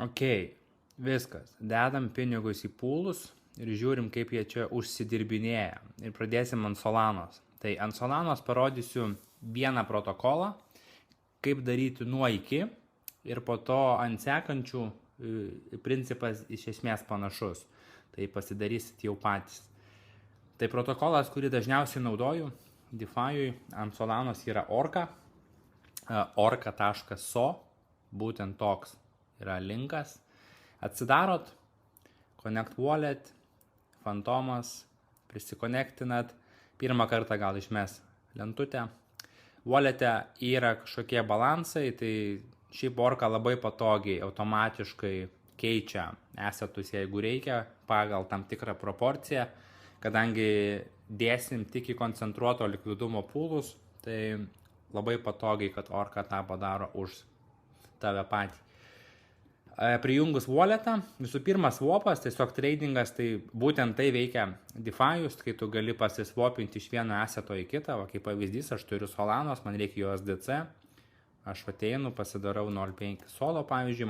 Ok, viskas. Dedam pinigus į pūlus ir žiūrim, kaip jie čia užsidirbinėja. Ir pradėsim ant Solanos. Tai ant Solanos parodysiu vieną protokolą, kaip daryti nuo iki, ir po to ant sekančių principas iš esmės panašus. Tai pasidarysit jau patys. Tai protokolas, kurį dažniausiai naudoju DeFi'ui ant Solanos, yra Orca. Orca.so, būtent toks yra linkas. Atsidarot, Connect Wallet, Fantomas, prisikonektinat, pirmą kartą gal išmes lentutę. Wallete yra kažkokie balansai, tai šiaip Orca labai patogiai, automatiškai keičia assetus, jeigu reikia, pagal tam tikrą proporciją, kadangi dėsim tik į koncentruoto likvidumo pūlus, tai labai patogiai, kad Orca tą padaro už tave patį. Prijungus walletą, visų pirma swapas, tiesiog tradingas, tai būtent tai veikia DeFi'us, kai tu gali pasiswapinti iš vieno asseto į kitą. Va, kaip pavyzdys, aš turiu Solanos, man reikia USDC, aš ateinu, pasidarau 0.5 solo, pavyzdžiui,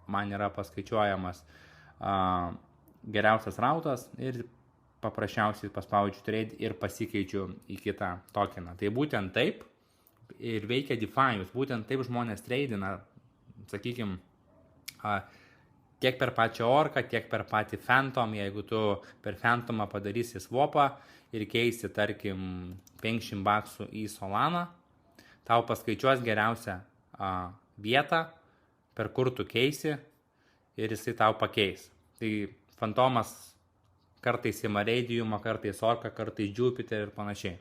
man yra paskaičiuojamas geriausias rautas ir paprasčiausiai paspaudžiu trade ir pasikeičiu į kitą tokeną. Tai būtent taip ir veikia DeFi'us, būtent taip žmonės tradina, sakykime, tiek per pačią Orca, tiek per patį Phantom. Jeigu tu per Phantomą padarysi swapą ir keisi, tarkim, $50 į Solaną, tau paskaičiuos geriausią vietą, per kur tu keisi, ir jisai tau pakeis. Tai Phantomas kartais ima Radiumą, kartais Orca, kartais Jupiter ir panašiai.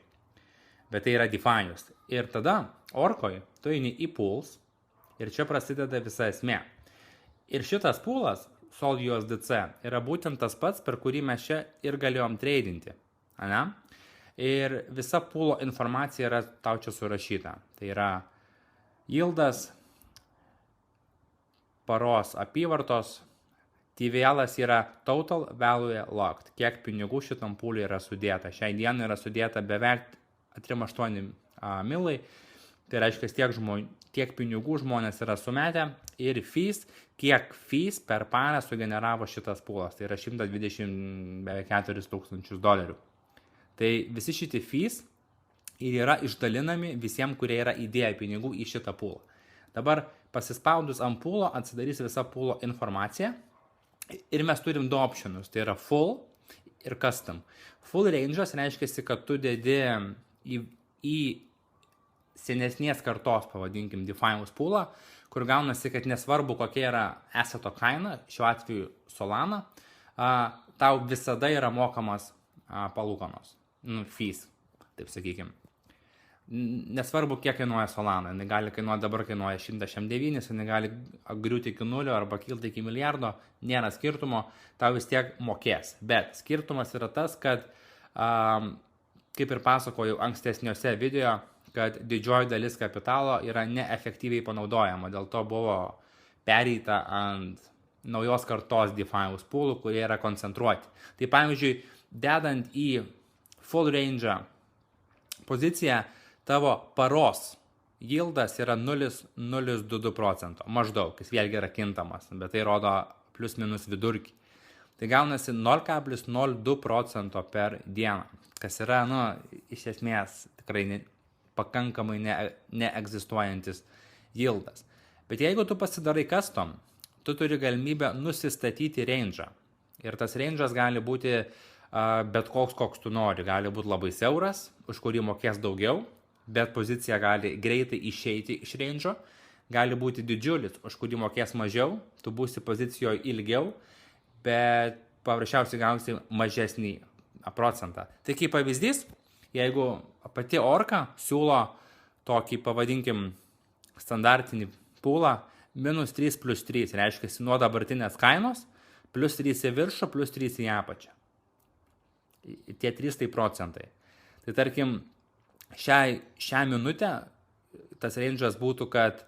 Bet tai yra DeFi'us. Ir tada Orcoj tu eini į pools ir čia prasideda visa esmė. Ir šitas pūlas, SolUSDC, yra būtent tas pats, per kurį mes čia ir galėjom tradinti. Ane? Ir visa pūlo informacija yra tau čia surašyta. Tai yra yieldas, paros apyvartos, TVL'as yra Total Value Locked. Kiek pinigų šitam pūliui yra sudėta. Šiai dienai yra sudėta beveik 3,8 milai. Tai reiškia, tiek pinigų žmonės yra sumetę, ir fees, kiek fees per parą sugeneravo šitas pūlas. Tai yra $124 000. Tai visi šitie fees ir yra išdalinami visiems, kurie yra įdėję pinigų į šitą pūlą. Dabar pasispaudus ant pūlo atsidarys visa pūlo informacija ir mes turim du optionus. Tai yra full ir custom. Full range'as reiškia, kad tu dedi į senesnės kartos, pavadinkim, DeFi'us pūlą, kur gaunasi, kad nesvarbu, kokia yra asseto kaina, šiuo atveju Solana, tau visada yra mokamas palūkanos, fees, taip sakykim. Nesvarbu, kiek kainuoja Solana, jinai gali kainuoti, dabar kainuoja 109, jinai gali griūti iki 0 arba kilti iki milijardo, nėra skirtumo, tau vis tiek mokės. Bet skirtumas yra tas, kad, kaip ir pasakojau ankstesniuose video, kad didžioji dalis kapitalo yra neefektyviai panaudojama, dėl to buvo pereita ant naujos kartos DeFi'us pūlų, kurie yra koncentruoti. Tai pavyzdžiui, dedant į full range poziciją, tavo paros yieldas yra 0,022%, maždaug, jis vėlgi yra kintamas, bet tai rodo plus minus vidurkį. Tai gaunasi 0,02% per dieną, kas yra, iš esmės tikrai pakankamai neegzistuojantis yieldas. Bet jeigu tu pasidarai custom, tu turi galimybę nusistatyti range'ą. Ir tas range'as gali būti bet koks tu nori. Gali būti labai siauras, už kurį mokės daugiau, bet pozicija gali greitai išeiti iš range'o. Gali būti didžiulis, už kurį mokės mažiau, tu būsi pozicijoje ilgiau, bet paprasčiausiai gausi mažesnį procentą. Tai kaip pavyzdys, jeigu pati Orca siūlo tokį, pavadinkim, standartinį pūlą -3+3, reiškia nuo dabartinės kainos, +3 į viršų, +3 į apačią. Tie 3 tai procentai. Tai tarkim, šią minutę tas range'as būtų, kad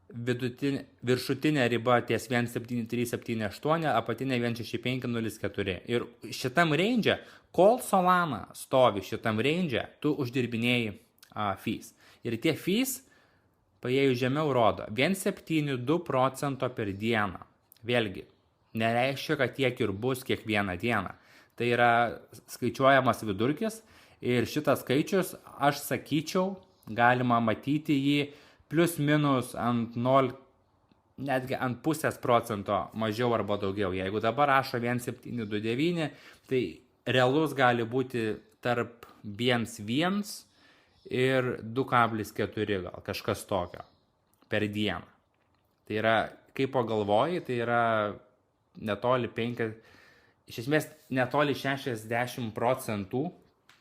viršutinė riba ties 1.7378, apatinė 1.6504. Ir šitam range'e, kol Solana stovi šitam range'e, tu uždirbinėjai fees. Ir tie fees, paėjus žemiau, rodo 1,72% per dieną. vėlgi, nereiškia, kad tiek ir bus kiekvieną dieną. Tai yra skaičiuojamas vidurkis ir šitas skaičius, aš sakyčiau, galima matyti jį plius minus ant 0, netgi ant 0,5% mažiau arba daugiau. Jeigu dabar rašo 1,729, tai realus gali būti tarp 1,1 ir 2,4 gal kažkas tokio per dieną. Tai yra, kaip pagalvoji, tai yra netoli 5, iš esmės netoli 60%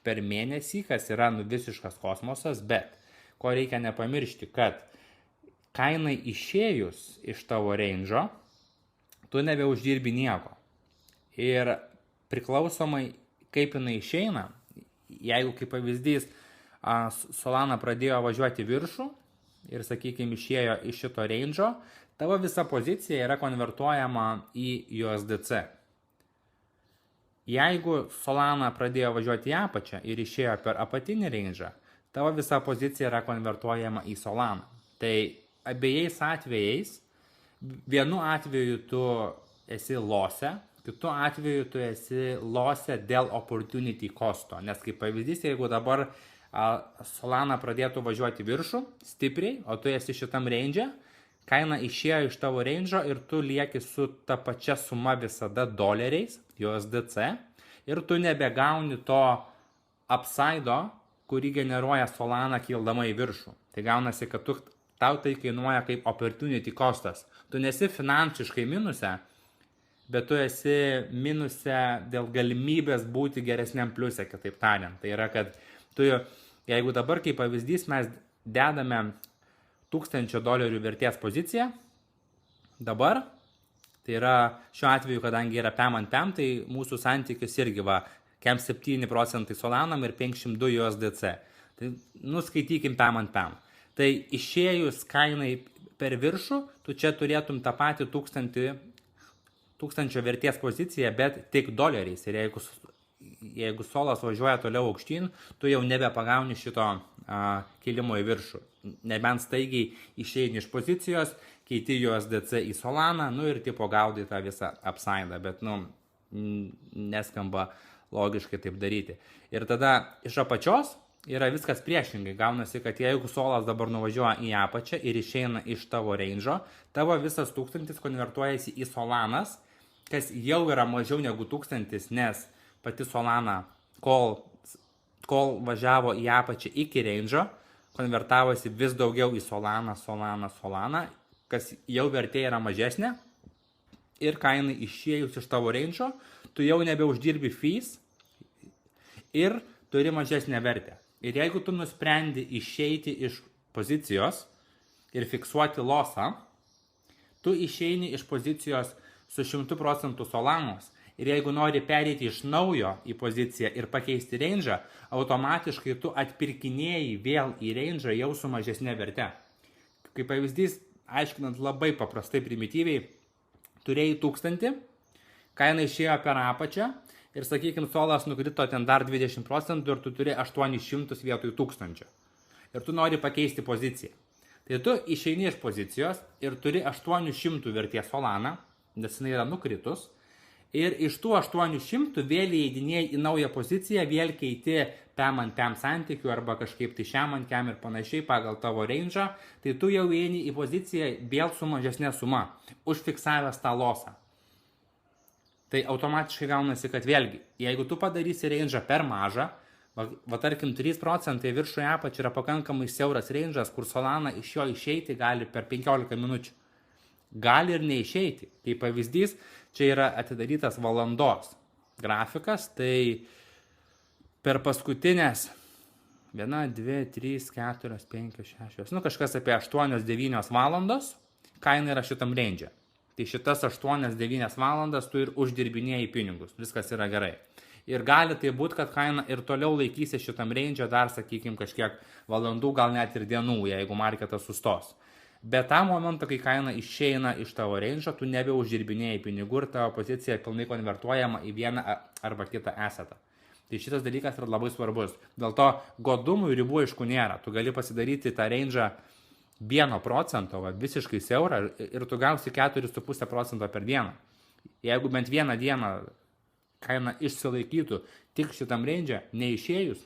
per mėnesį, kas yra visiškas kosmosas, bet ko reikia nepamiršti, kad kainai išėjus iš tavo range'o, tu nebeuždirbi nieko. Ir priklausomai kaip jinai išeina, jeigu kaip pavyzdys Solana pradėjo važiuoti viršų ir, sakykime, išėjo iš šito range'o, tavo visa pozicija yra konvertuojama į USDC. Jeigu Solana pradėjo važiuoti į apačią ir išėjo per apatinį range'ą, tavo visa pozicija yra konvertuojama į Solana. Tai abiejais atvejais, vienu atveju tu esi lose, kitu atveju tu esi lose dėl opportunity costo. Nes kaip pavyzdys, jeigu dabar Solana pradėtų važiuoti viršų stipriai, o tu esi šitam range'e, kaina išėjo iš tavo range'o ir tu lieki su ta pačia suma visada doleriais, USDC, ir tu nebegauni to upside'o, kurį generuoja Solana kildama į viršų. Tai gaunasi, kad tau tai kainuoja kaip opportunity costas. Tu nesi finansiškai minuse, bet tu esi minuse dėl galimybės būti geresniam pliuse, kitaip tariant. Tai yra, kad tu, jeigu dabar kaip pavyzdys mes dedame $1000 vertės poziciją, dabar, tai yra šiuo atveju, kadangi yra PEM ant PEM, tai mūsų santykis irgi va, 7% Solanam ir 502 USDC. Tai nuskaitykim PEM ant PEM. Tai išėjus kainai per viršų, tu čia turėtum tą patį 1000 vertės poziciją, bet tik doleriais. Ir jeigu solas važiuoja toliau aukštyn, tu jau nebepagauni šito kilimo į viršų. Nebent staigiai išeini iš pozicijos, keiti USDC į Solaną, ir tipo gaudai tą visą upside'ą, bet neskamba logiškai taip daryti. Ir tada iš apačios yra viskas priešingai. Gaunasi, kad jeigu solas dabar nuvažiuoja į apačią ir išeina iš tavo range'o, tavo visas 1000 konvertuojasi į Solanas, kas jau yra mažiau negu 1000, nes pati Solana, kol važiavo į apačią iki range'o, konvertavosi vis daugiau į Solana, kas jau vertė yra mažesnė, ir kainai išėjus iš tavo range'o, tu jau nebeuždirbi fees ir turi mažesnę vertę. Ir jeigu tu nusprendi išeiti iš pozicijos ir fiksuoti losą, tu išeini iš pozicijos su 100% Solanos. Ir jeigu nori perėti iš naujo į poziciją ir pakeisti range'ą, automatiškai tu atpirkinėjai vėl į range'ą jau su mažesnė verte. Kaip pavyzdys, aiškinant labai paprastai primityviai, turėjai 1000, kaina išėjo per apačią ir, sakykime, solas nukrito ten dar 20% ir tu turi 800 vietoj 1000. Ir tu nori pakeisti poziciją. Tai tu išeini iš pozicijos ir turi 800 vertės Solaną, nes jinai yra nukritus. Ir iš tų 800 vėl įeidinėjai į naują poziciją, vėl keiti PEM ant PEM santykių arba kažkaip tai šiam ant kiam ir panašiai pagal tavo range'ą, tai tu jau įeini į poziciją vėl su mažesnė suma, užfiksavęs tą losą. Tai automatiškai gaunasi, kad vėlgi, jeigu tu padarysi range'ą per mažą, tarkim 3% viršuje apačią yra pakankamai siauras range'as, kur Solana iš jo išeiti gali per 15 minučių. Gali ir neišeiti. Kaip pavyzdys, čia yra atidarytas valandos grafikas, tai per paskutinės 1, 2, 3, 4, 5, 6, kažkas apie 8-9 valandos kaina yra šitam range'e. Tai šitas 8-9 valandas tu ir uždirbinėjai pinigus, viskas yra gerai. Ir gali tai būti, kad kaina ir toliau laikysi šitam range'e dar, sakykime, kažkiek valandų, gal net ir dienų, jeigu marketas sustos. Bet tą momentą, kai kaina išeina iš tavo range'o, tu nebeuždirbinėjai pinigų ir tavo pozicija pilnai konvertuojama į vieną arba kitą assetą. Tai šitas dalykas yra labai svarbus. Dėl to godumui ribų aišku nėra. Tu gali pasidaryti tą range'ą 1%, visiškai siaurą, ir tu gausi 4,5% per dieną. Jeigu bent vieną dieną kaina išsilaikytų tik šitam range, neišėjus,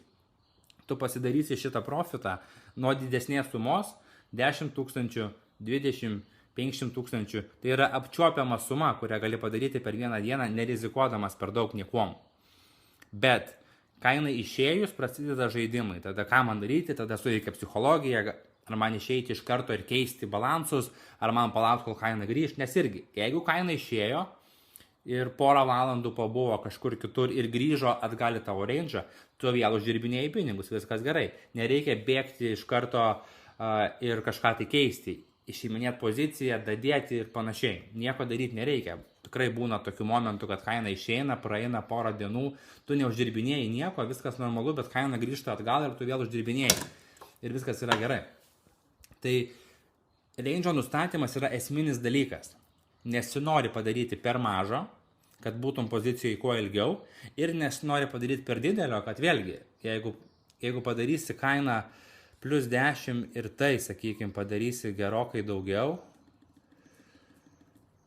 tu pasidarysi šitą profitą nuo didesnės sumos 10 tūkstančių, 20, 50 tūkstančių. Tai yra apčiuopiama suma, kurią gali padaryti per vieną dieną, nerizikuodamas per daug niekuom. Bet kainai išėjus prasideda žaidimai. Tada ką man daryti, tada suveikia psichologija, ar man išeiti iš karto ir keisti balansus, ar man palaukti, kol kaina grįž, nes irgi, jeigu kaina išėjo ir porą valandų pabuvo kažkur kitur ir grįžo atgal į tavo range, tu vėl uždirbinėjai pinigus, viskas gerai. Nereikia bėgti iš karto ir kažką tai keisti, išiminėti poziciją, dadėti ir panašiai. Nieko daryti nereikia. Tikrai būna tokių momentų, kad kaina išeina, praeina porą dienų, tu neuždirbinėjai nieko, viskas normalu, bet kaina grįžta atgal ir tu vėl uždirbinėjai. Ir viskas yra gerai. Tai range nustatymas yra esminis dalykas. Nesinori padaryti per mažo, kad būtum pozicijoje kuo ilgiau, ir nesinori padaryti per didelio, kad vėlgi, jeigu padarysi kainą plus 10 ir tai, sakykime, padarysi gerokai daugiau,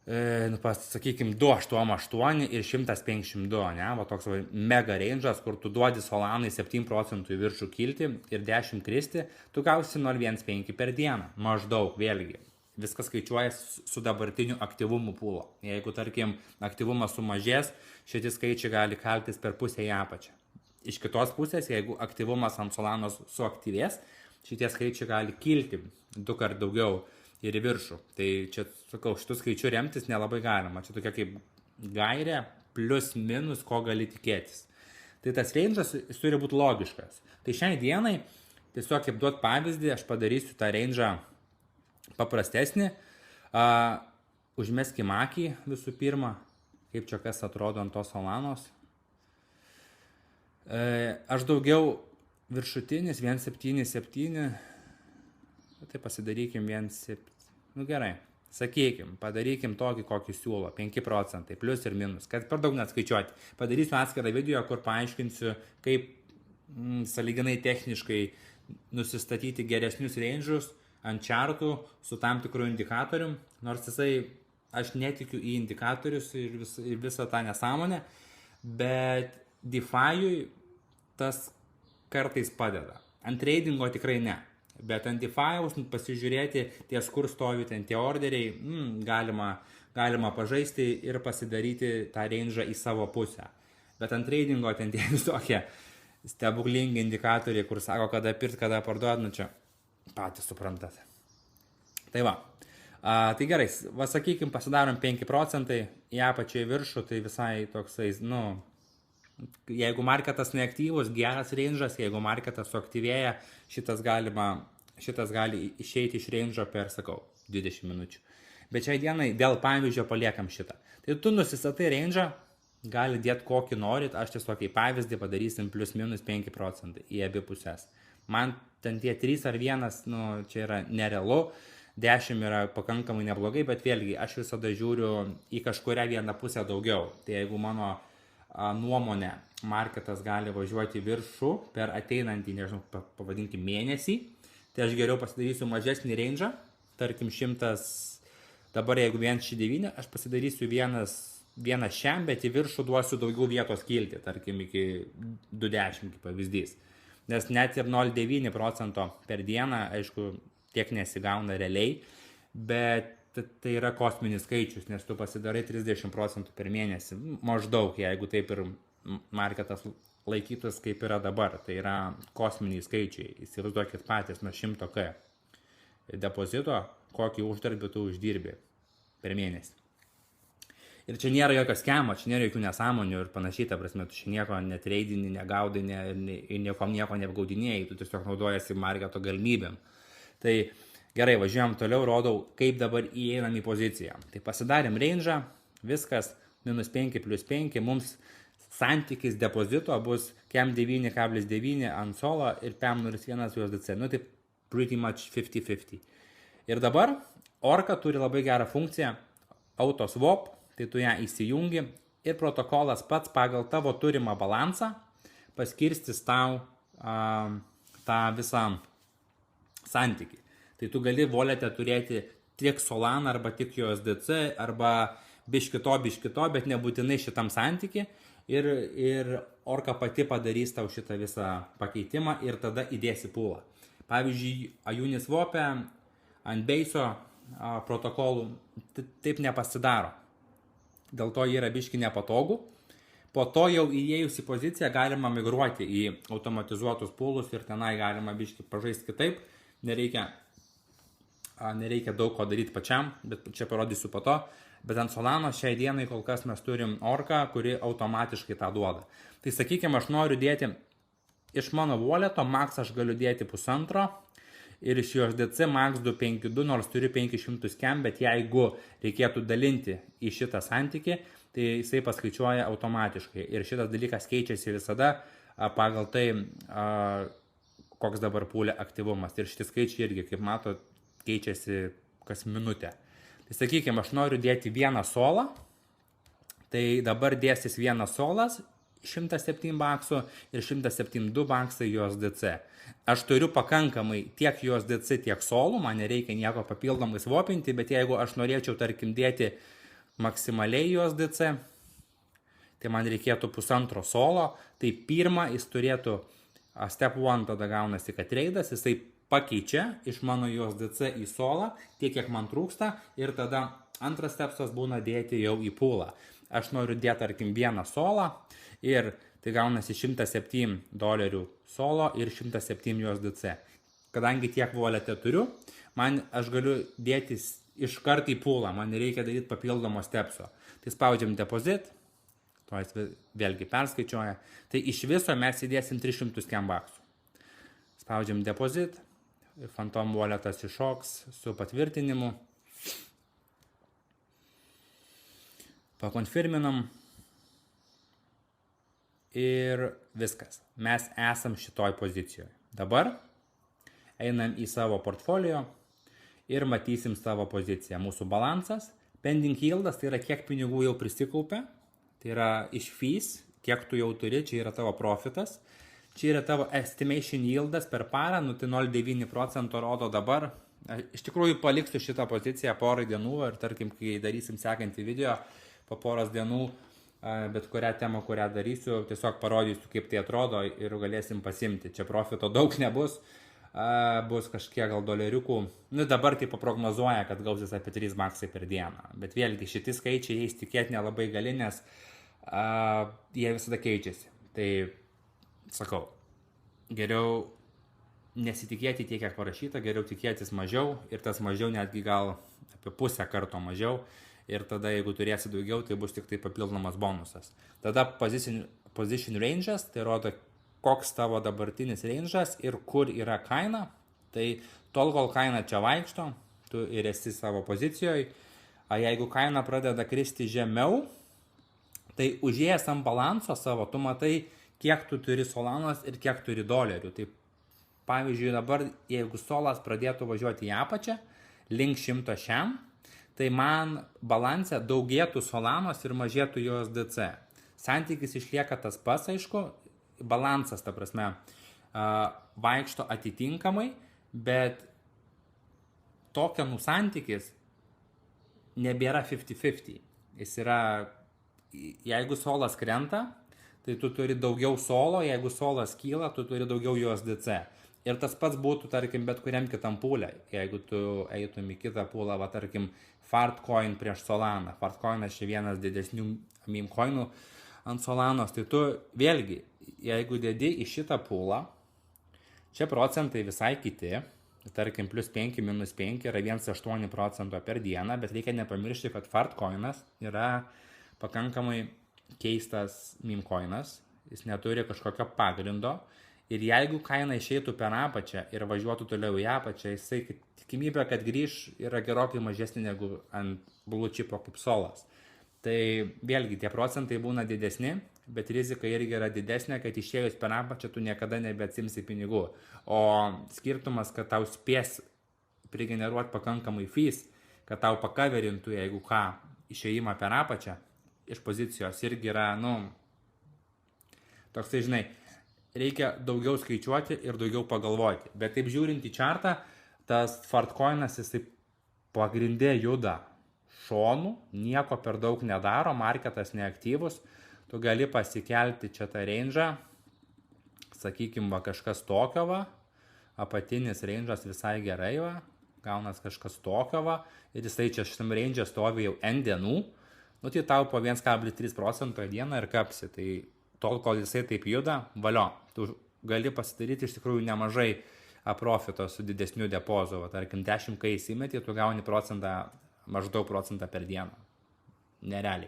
sakykime, 288 ir 152, ne, va toks mega range'as, kur tu duodi Solanai 7% į viršų kilti ir 10 kristi, tu gausi 0,15 per dieną, maždaug, vėlgi. Viskas skaičiuoja su dabartiniu aktyvumu pūlo. Jeigu, tarkim, aktyvumas sumažės, šitie skaičiai gali kaltis per pusę į apačią. Iš kitos pusės, jeigu aktyvumas ant Solanos suaktyvės, šitie skaičiai gali kilti 2 kart daugiau ir į viršų. Tai čia, sakau, šitų skaičių remtis nelabai galima. Čia tokia kaip gairė, plus minus, ko gali tikėtis. Tai tas range'as turi būti logiškas. Tai šiai dienai, tiesiog kaip duot pavyzdį, aš padarysiu tą range'ą paprastesnį. Užmeskim akį visų pirma, kaip čia kas atrodo ant tos Solanos. Aš daugiau viršutinis 1,77, tai pasidarykim 1,7, nu gerai, sakykim, padarykim tokį, kokį siūlo, 5%, plus ir minus, kad per daug neatskaičiuoti. Padarysiu atskirą video, kur paaiškinsiu, kaip sąlyginai techniškai nusistatyti geresnius range'us ant chartų su tam tikru indikatorium, nors aš netikiu į indikatorius ir visą tą nesąmonę, bet DeFi'ui tas kartais padeda. Ant tradingo tikrai ne, bet ant DeFi'aus pasižiūrėti, ties kur stovi ten tie orderiai, galima pažaisti ir pasidaryti tą range'ą į savo pusę. Bet ant tradingo ten tie visokie stebuklingi indikatoriai, kur sako, kada pirkt, kada parduot, nu čia patys suprantate. Tai va. Tai gerai, sakykim, pasidarom 5% į apačią į viršų, tai visai toksai, jeigu marketas neaktyvus, geras range'as, jeigu marketas suaktyvėja, šitas gali išeiti iš range'o per, 20 minučių. Bet šiai dienai dėl pavyzdžio paliekam šitą. Tai tu nusistatai range'ą, gali dėti kokį norit, aš tiesiog į pavyzdį padarysim plus minus 5% į abi pusės. Man ten tie 3 ar 1, čia yra nerealu, 10 yra pakankamai neblogai, bet vėlgi aš visada žiūriu į kažkurią vieną pusę daugiau. Tai jeigu mano nuomonė, marketas gali važiuoti viršų per ateinantį, pavadinkim, mėnesį, tai aš geriau pasidarysiu mažesnį range'ą, tarkim 100, dabar jeigu 1,9, aš pasidarysiu vieną šiam, bet į viršų duosiu daugiau vietos kilti, tarkim iki 2,10 kaip pavyzdys. Nes net ir 0,9% per dieną, aišku, tiek nesigauna realiai, bet tai yra kosminis skaičius, nes tu pasidarai 30% per mėnesį, maždaug, jeigu taip ir marketas laikytas kaip yra dabar, tai yra kosminiai skaičiai, įsivaizduokit patys nuo 100k depozito, kokį uždarbį tu uždirbi per mėnesį. Ir čia nėra jokio skemo, čia nėra jokių nesąmonių ir panašiai, ta prasme, tu čia nieko netreidini, negaudini ir nieko neapgaudinėjai, tu tiesiog naudojasi marketo galimybėm. Tai gerai, važiuojam toliau, rodau, kaip dabar įeinam į poziciją. Tai pasidarėm range'ą, viskas, minus 5 plus 5, mums santykis depozito bus CAM 9,9 ant Solo ir PAM 0,1 USDC, tai pretty much 50-50. Ir dabar Orca turi labai gerą funkciją, auto swap, tai tu ją įsijungi ir protokolas pats pagal tavo turimą balansą paskirstys tau tą visą santykį. Tai tu gali volete turėti tik Solana arba tik USDC arba biškito, bet nebūtinai šitam santyki. Ir Orca pati padarys tau šitą visą pakeitimą ir tada įdėsi pūlą. Pavyzdžiui, Uniswap'e ant Base'o protokolų taip nepasidaro. Dėl to yra biški nepatogu. Po to jau įėjus į poziciją galima migruoti į automatizuotus pūlus ir tenai galima biški pažaisti kitaip. Nereikia daug ko daryti pačiam, bet čia parodysiu po to. Bet ant Solano šiai dienai kol kas mes turim Orca, kuri automatiškai tą duoda. Tai sakykime, aš noriu dėti iš mano walleto, max aš galiu dėti 1,5 ir iš USDC max 252, nors turiu 500 kem, bet jeigu reikėtų dalinti į šitą santykį, tai jisai paskaičiuoja automatiškai. Ir šitas dalykas keičiasi visada pagal tai, koks dabar pūlė aktyvumas. Ir šitie skaičiai irgi, kaip mato, keičiasi kas minutę. Tai sakykime, aš noriu dėti vieną solą, tai dabar dėsis vienas solas 107 baksų ir 172 baksai USDC. Aš turiu pakankamai tiek USDC, tiek solų, man nereikia nieko papildomai swapinti, bet jeigu aš norėčiau, tarkim, dėti maksimaliai USDC, tai man reikėtų 1,5 solo, tai pirmą jis turėtų, step 1 tada gaunasi, kad treidas, jisai pakeičia iš mano USDC į solą, tiek kiek man trūksta, ir tada antras stepsas būna dėti jau į pūlą. Aš noriu dėti, tarkim, vieną solą ir tai gaunasi $107 solo ir 107 USDC. Kadangi tiek wallet'e turiu, aš galiu dėti iškart į pūlą, man nereikia daryti papildomo stepso. Tai spaudžiam deposit, to jis vėlgi perskaičiuoja, tai iš viso mes įdėsim 300 kem baksų. Spaudžiam deposit, Phantom wallet'as iššoks su patvirtinimu. Pakonfirminam. Ir viskas. Mes esam šitoj pozicijoje. Dabar einam į savo portfolio ir matysim savo poziciją. Mūsų balansas. Pending yieldas tai yra kiek pinigų jau prisikaupė. Tai yra iš fees, kiek tu jau turi, čia yra tavo profitas. Čia yra tavo estimation yieldas per parą, tai 0,9% rodo dabar. Iš tikrųjų paliksiu šitą poziciją porai dienų ir tarkim, kai darysim sekantį video, po poros dienų, bet kurią temą, kurią darysiu, tiesiog parodysiu, kaip tai atrodo ir galėsim pasimti. Čia profito daug nebus, bus kažkiek gal doleriukų. Dabar tai paprognozuoja, kad gausis apie 3 baksai per dieną. Bet vėlgi šitie skaičiai, jais tikėti nelabai gali, nes jie visada keičiasi. Tai sakau, geriau nesitikėti tiek, kiek parašyta, geriau tikėtis mažiau ir tas mažiau netgi gal apie pusę karto mažiau ir tada jeigu turėsi daugiau, tai bus tik tai papildomas bonusas. Tada position ranges, tai rodo koks tavo dabartinis range'as ir kur yra kaina, tai tol kol kaina čia vaikšto, tu ir esi savo pozicijoje, jeigu kaina pradeda kristi žemiau, tai užėjęs ant balanso savo, tu matai, kiek tu turi Solanos ir kiek turi dolerių. Tai pavyzdžiui dabar, jeigu solas pradėtų važiuoti į apačią, link 100 šiam, tai man balanse daugėtų Solanos ir mažėtų USDC. Santykis išlieka tas pats, aišku, balansas, ta prasme, vaikšto atitinkamai, bet tokenų santykis nebėra 50-50. Jis yra, jeigu solas krenta, tai tu turi daugiau solo, jeigu solas kyla, tu turi daugiau USDC. Ir tas pats būtų, tarkim, bet kuriam kitam pūlė. Jeigu tu eitum į kitą pūlą, tarkim, Fartcoin prieš Solaną. Fartcoinas čia vienas didesnių meme coinų ant Solanos. Tai tu vėlgi, jeigu dedi į šitą pūlą, čia procentai visai kiti. Tarkim, plus 5, minus 5 yra 1,8% per dieną, bet reikia nepamiršti, kad Fartcoinas yra pakankamai keistas meme coinas, jis neturi kažkokio pagrindo ir jeigu kaina išeitų per apačią ir važiuotų toliau į apačią, jisai tikimybė, kad grįž yra gerokai mažesnė negu ant blue chipo kaip solas. Tai vėlgi tie procentai būna didesni, bet rizika irgi yra didesnė, kad išėjus per apačią tu niekada nebeatsimsi pinigų. O skirtumas, kad tau spės prigeneruoti pakankamai fees, kad tau pakaverintų, jeigu ką, išėjimą per apačią, iš pozicijos irgi yra, toksai, žinai, reikia daugiau skaičiuoti ir daugiau pagalvoti. Bet taip žiūrint į čartą, tas Fartcoinas jisai pagrindė juda šonu, nieko per daug nedaro, marketas neaktyvus, tu gali pasikelti čia tą range'ą, sakykim, va kažkas tokio va, apatinis range'as visai gerai va, gaunas kažkas tokio va, ir jisai čia šitam range'e stovi jau N dienų, nu tai tau po 1,3% dieną ir kapsi, tai tol, kol jisai taip juda, valio, tu gali pasidaryti iš tikrųjų nemažai profito su didesniu depozu, va, tarkim 10K įsimetį, tu gauni maždaug procentą per dieną, nerealiai.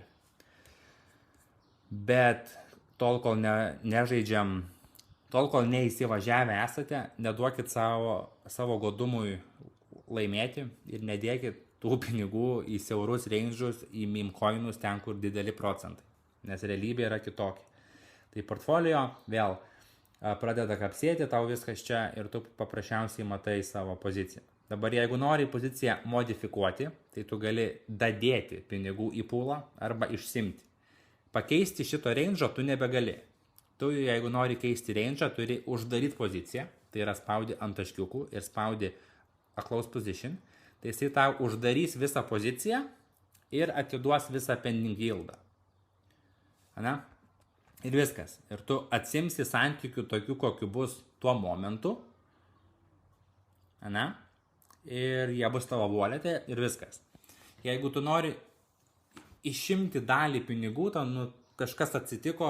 Bet tol, kol nežaidžiam, tol, kol neįsivažiavę esate, neduokit savo godumui laimėti ir nedėkit tų pinigų į siaurus range'us, į meme coinus, ten, kur dideli procentai, nes realybė yra kitokia. Tai portfolio vėl pradeda kapsėti tau viskas čia ir tu paprasčiausiai matai savo poziciją. Dabar jeigu nori poziciją modifikuoti, tai tu gali dadėti pinigų į pūlą arba išsimti. Pakeisti šito range'o tu nebegali. Tu, jeigu nori keisti range'ą, turi uždaryti poziciją, tai yra spaudi ant taškiukų ir spaudi a close position, tai jisai tau uždarys visą poziciją ir atiduos visą pending yieldą. Ane? Ir viskas. Ir tu atsimsi santykių tokių, kokiu bus tuo momentu. Ane? Ir jie bus tavo wallet'e ir viskas. Jeigu tu nori išimti dalį pinigų, kažkas atsitiko,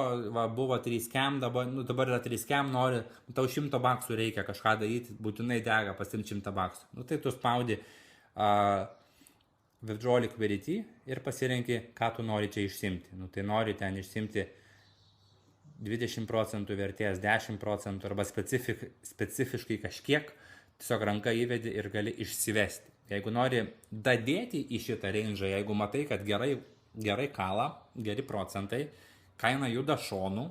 buvo 3 dabar yra 3 nori, tau $100 reikia kažką daryti, būtinai dega pasimti $100. Tai tu spaudi withdraw liquidity ir pasirenki, ką tu nori čia išsimti. Tai nori ten išsimti 20% vertės, 10% arba specifiškai kažkiek, tiesiog ranką įvedi ir gali išsivesti. Jeigu nori dadėti į šitą range'ą, jeigu matai, kad gerai kala, geri procentai, kaina juda šonu,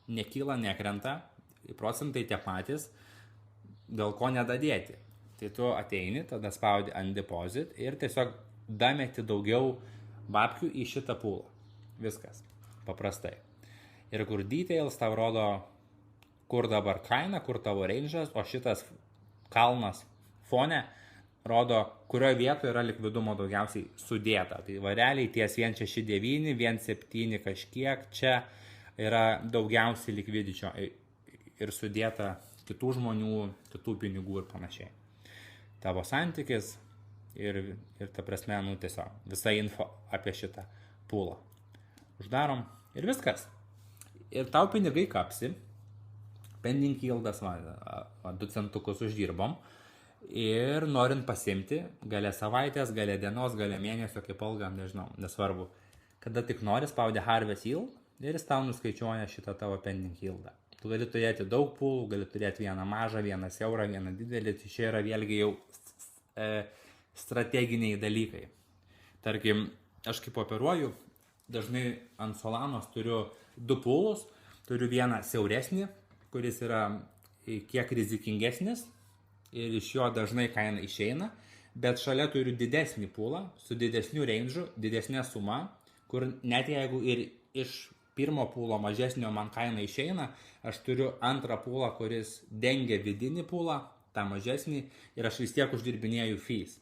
nekyla, nekrenta, procentai tie patys, dėl ko nedadėti. Tai tu ateini, tada spaudi ant deposit ir tiesiog dameti daugiau babkių į šitą pūlą. Viskas. Paprastai. Ir kur details tau rodo, kur dabar kaina, kur tavo range'as, o šitas kalnas fone rodo, kurioje vietoje yra likvidumo daugiausiai sudėta. Tai realiai ties 169, 1,7 kažkiek, čia yra daugiausiai likvidičio ir sudėta kitų žmonių, kitų pinigų ir panašiai. Tavo santykis ir ta prasme, tiesiog visa info apie šitą pūlą. Uždarom ir viskas. Ir tau pinigai kapsi. Pending yieldas, 2 centukus uždirbom ir norint pasimti, gale savaitės, gale dienos, gale mėnesio, kaip alga, nežinau, nesvarbu. Kada tik nori, spaudi harvest yield ir jis tau nuskaičiuoja šitą tavo pending yieldą. Tu gali turėti daug pūlų, gali turėti vieną mažą, vieną siaurą, vieną didelį, tai čia yra vėlgi jau strateginiai dalykai. Tarkim, aš kaip operuoju, dažnai ant Solanos turiu 2 pūlus, turiu vieną siauresnį, kuris yra kiek rizikingesnis ir iš jo dažnai kaina išeina, bet šalia turiu didesnį pūlą su didesniu range'u, didesnė suma, kur net jeigu ir iš pirmo pūlo mažesnio man kaina išeina, aš turiu antrą pūlą, kuris dengia vidinį pūlą, tą mažesnį, ir aš vis tiek uždirbinėju fees.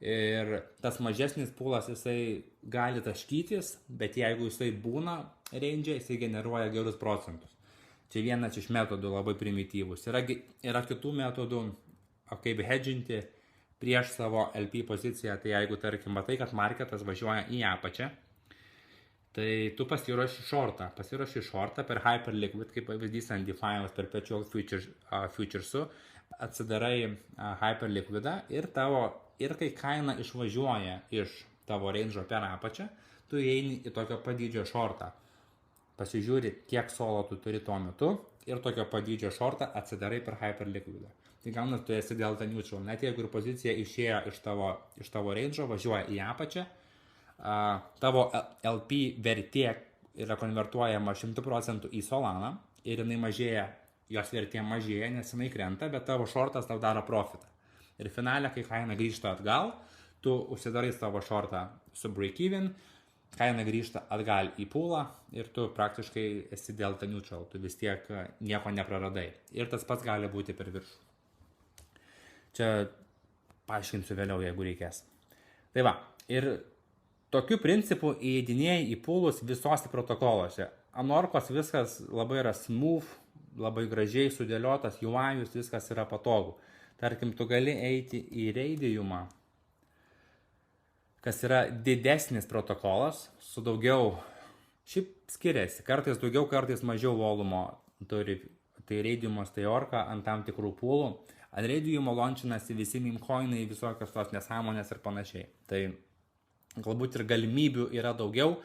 Ir tas mažesnis pūlas, jisai gali taškytis, bet jeigu jisai būna range'e, jisai generuoja gerus procentus. Čia vienas iš metodų labai primityvus. Yra kitų metodų, kaip hedžinti prieš savo LP poziciją. Tai jeigu, tarkim, matai, kad marketas važiuoja į apačią, tai tu pasiruoši shortą per Hyperliquid, kaip pavyzdys ant DeFi'os Perpetual Futures'u, atsidarai Hyperliquid'ą ir kai kaina išvažiuoja iš tavo range'o per apačią, tu eini į tokio padydžio shortą. Pasižiūri, kiek solo tu turi tuo metu ir tokio padydžio shortą atsidarai per Hyperliquid'ą. Tai gaunas, tu esi delta neutral. Net jeigu ir pozicija išėjo iš tavo range'o, važiuoja į apačią, tavo LP vertė yra konvertuojama 100% į Solaną ir jinai mažėja, jos vertė mažėja, nes jinai krenta, bet tavo shortas tau daro profitą. Ir finale, kai kaina grįžta atgal, tu užsidarai savo shortą su break-even, kaina grįžta atgal į pūlą ir tu praktiškai esi delta neutral, tu vis tiek nieko nepraradai. Ir tas pats gali būti per viršų. Čia paaiškinsiu vėliau, jeigu reikės. Tai va, ir tokiu principu įeidinėjai į pūlus visose protokoluose. Anorkos viskas labai yra smooth, labai gražiai sudėliotas, UI'us, viskas yra patogu. Tarkim, tu gali eiti į Radiumą, kas yra didesnis protokolas, su daugiau, šiaip skiriasi, kartais daugiau, kartais mažiau volumo turi, tai Radiumas, tai Orca ant tam tikrų pūlų. Ant Radiumo launčinasi visi meme-coinai, visokios tos nesąmonės ir panašiai. Tai galbūt ir galimybių yra daugiau,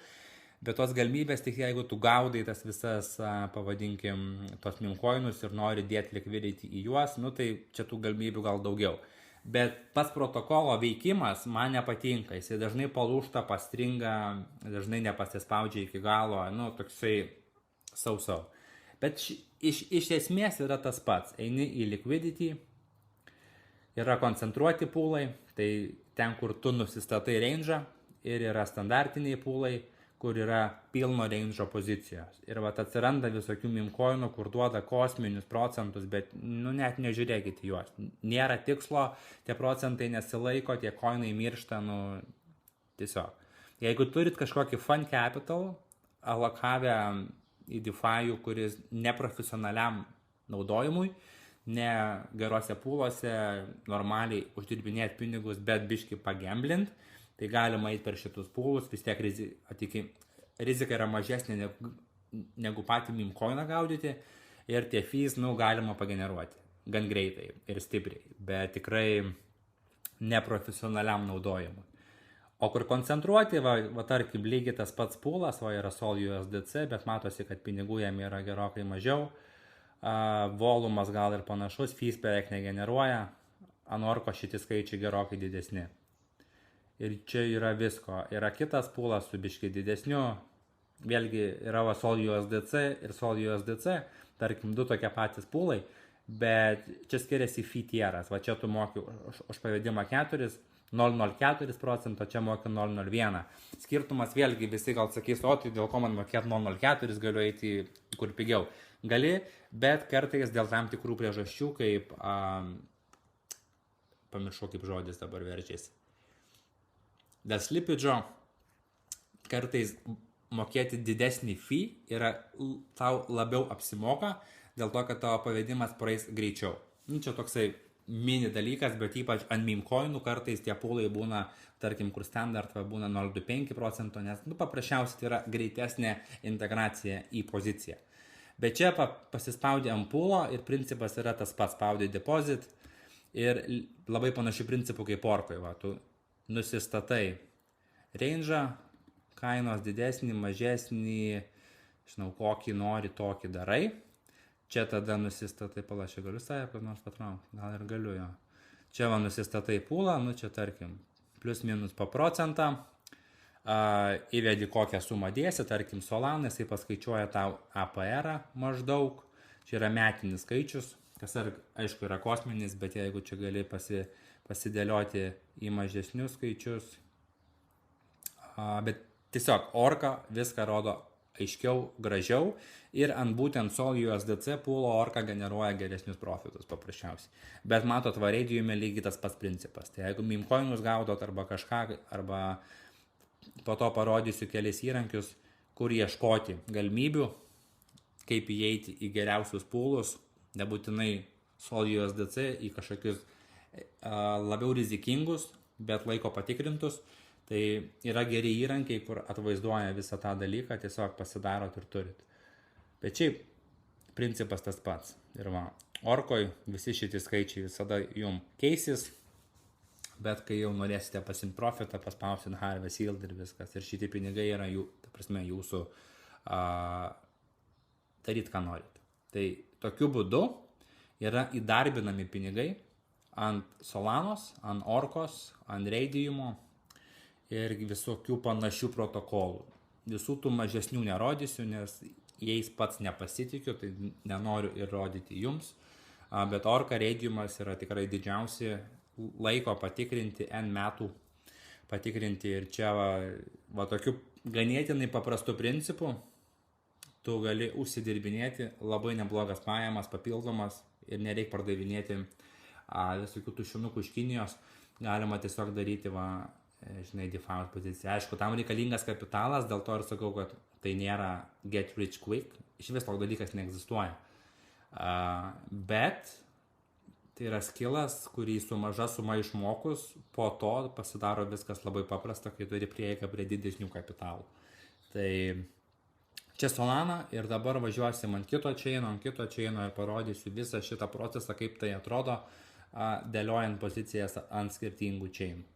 bet tos galimybės tik jeigu tu gaudai tas visas, pavadinkim, tos meme-coinus ir nori dėti liquidity į juos, nu tai čia tų galimybių gal daugiau. Bet pats protokolo veikimas man nepatinka, jisai dažnai palūšta, pastringa, dažnai nepasispaudžia iki galo, nu toksai sau. Bet iš esmės yra tas pats, eini į liquidity, yra koncentruoti pūlai, tai ten, kur tu nusistatai range'ą, ir yra standartiniai pūlai, kur yra pilno range'o pozicijos. Ir vat atsiranda visokių meme-coinų, kur duoda kosminius procentus, bet nu net nežiūrėkite juos. Nėra tikslo, tie procentai nesilaiko, tie coinai miršta, nu tiesiog. Jeigu turit kažkokį fund capital, alokavę į DeFi, kuris neprofesionaliam naudojimui, ne gerose pūlose, normaliai uždirbinėti pinigus, bet biški pagemblint, tai galima eiti per šitus pūlus, vis tiek rizika yra mažesnė negu patį meme-coiną gaudyti ir tie fees, nu, galima pageneruoti gan greitai ir stipriai, bet tikrai neprofesionaliam naudojimui. O kur koncentruoti, va tarkim, lygiai tas pats pūlas, va yra Sol USDC, bet matosi, kad pinigų jam yra gerokai mažiau, volumas gal ir panašus, fees beveik negeneruoja, Anorko šitie skaičiai gerokai didesni. Ir čia yra visko. Yra kitas pūlas su biški didesniu. Vėlgi yra Sol USDC ir Sol USDC. Tarkim, du tokie patys pūlai. Bet čia skiriasi fee tieras. Va čia tu moki už pavedimą 0,04%, čia moki 0,01. Skirtumas vėlgi visi gal sakys, o tai dėl ko man mokėti 0,04, galiu eiti kur pigiau. Gali, bet kartais dėl tam tikrų priežasčių, kaip pamiršau kaip žodis dabar verčiasi. Dėl slipidžo kartais mokėti didesnį fee yra tau labiau apsimoka, dėl to, kad tavo pavedimas praeis greičiau. Čia toksai mini dalykas, bet ypač ant meme-coinų kartais tie pūlai būna, tarkim, kur standart būna 0,25%, nes paprasčiausiai tai yra greitesnė integracija į poziciją. Bet čia pasispaudė ant pūlo ir principas yra tas pats, spaudė deposit ir labai panašių principų kaip Orkoj. Tu nusistatai range'ą, kainos didesnį, mažesnį, žinau, kokį nori, tokį darai. Čia tada nusistatai, palašiai galiu sąją, kad nors patraukti, gal ir galiu jo. Čia va nusistatai pūlą, nu čia tarkim, plus minus po procentą, įvedi kokią sumą dėsi, tarkim Solana, jisai paskaičiuoja tau APR maždaug, čia yra metinis skaičius, kas aišku yra kosminis, bet jeigu čia gali pasidėlioti į mažesnius skaičius, bet tiesiog Orca viską rodo aiškiau, gražiau ir ant būtent Sol USDC pūlo Orca generuoja geresnius profitus paprasčiausiai. Bet matot, Radiume lygiai tas pats principas. Tai jeigu meme-coinus gaudot arba kažką, arba po to parodysiu kelis įrankius, kur ieškoti galimybių, kaip įeiti į geriausius pūlus, nebūtinai Sol USDC, į kažkokius labiau rizikingus, bet laiko patikrintus. Tai yra geri įrankiai, kur atvaizduoja visą tą dalyką, tiesiog pasidarot ir turit. Bet šiaip principas tas pats. Ir va, Orkoj visi šitie skaičiai visada jum keisis, bet kai jau norėsite pasimti profitą, paspausit Harvest Yield ir viskas. Ir šitie pinigai yra jūsų daryt, ką norit. Tai tokiu būdu yra įdarbinami pinigai ant Solanos, ant Orkos, ant Radiumo ir visokių panašių protokolų. Visų tų mažesnių nerodysiu, nes jais pats nepasitikiu, tai nenoriu ir rodyti jums. Bet Orca, Radiumas yra tikrai didžiausi, laiko patikrinti, N metų patikrinti. Ir čia va tokiu ganėtinai paprastu principu tu gali užsidirbinėti labai neblogas pajamas, papildomas ir nereik pardavinėti visokių tušinukų iš Kinijos, galima tiesiog daryti žinai, default poziciją. Aišku, tam reikalingas kapitalas, dėl to ir sakau, kad tai nėra get rich quick, iš vis toks dalykas neegzistuoja. Bet tai yra skillas, kurį su maža suma išmokus, po to pasidaro viskas labai paprasta, kai turi prieigą prie didesnių kapitalų. Tai čia Solana ir dabar važiuosim ant kito chaino ir parodysiu visą šitą procesą, kaip tai atrodo, dėliojant pozicijas ant skirtingų chainų.